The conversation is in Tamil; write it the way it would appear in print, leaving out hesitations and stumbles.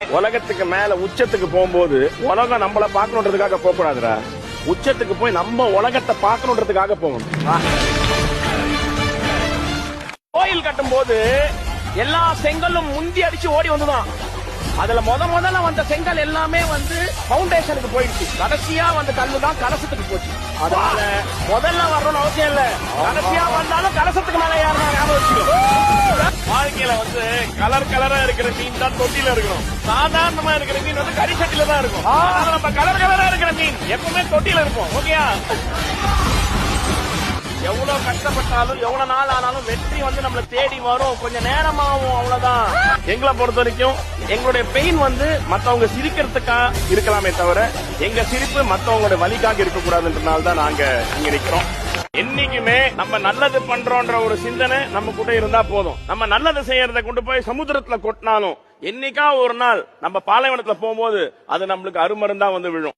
உலகத்துக்கு மேல உச்சத்துக்கு போகும்போது உலகம் நம்மள பாக்கணுன்றதுக்காக போக கூடாதுடா. உச்சத்துக்கு போய் நம்ம உலகத்தை பாக்கணுன்றதுக்காக போகணும். கோயில் கட்டும் போது எல்லா செங்கலும் முந்தி அடிச்சு ஓடி வந்துதான். அதுல முதல்ல வந்த செங்கல் எல்லாமே பவுண்டேஷனுக்கு போயிடுச்சு. கடைசியா வந்த கல்லு தான் கலசத்துக்கு போச்சு. அதனால முதல்ல வரணும்னு அவசியம் இல்ல, கடைசியா வந்தாலும் கலசத்துக்கு மேல யாருன்னா ஞாபகம் வச்சுக்கோ. வாழ்க்கையில கலர் கலரா இருக்கிற மீன் தான் தொட்டில இருக்கணும். சாதாரணமா இருக்கிற மீன் கரிசட்டில தான் இருக்கும். நம்ம கலர் கலரா இருக்கிற மீன் எப்பவுமே தொட்டில இருக்கும். ஓகேயா? எவ்வளவு கஷ்டப்பட்டாலும் எவ்வளவு நாள் ஆனாலும் வெற்றி நம்மள தேடி வரும். கொஞ்சம் நேரமாகும், அவ்வளவுதான். எங்களை பொறுத்த வரைக்கும் எங்களுடைய பெயின் மத்தவங்க சிரிக்கிறதுக்கா இருக்கலாமே தவிர எங்க சிரிப்பு மத்தவங்களுடைய வலிக்காக இருக்கக்கூடாதுன்றதுனால தான் நாங்க இங்க நிக்கிறோம். என்னைக்குமே நம்ம நல்லது பண்றோன்ற ஒரு சிந்தனை நம்ம கூட இருந்தா போதும். நம்ம நல்லது செய்யறத கொண்டு போய் சமுத்திரத்துல கொட்டினாலும் என்னைக்கா ஒரு நாள் நம்ம பாலைவனத்துல போகும்போது அது நம்மளுக்கு அருமருந்தா விழும்.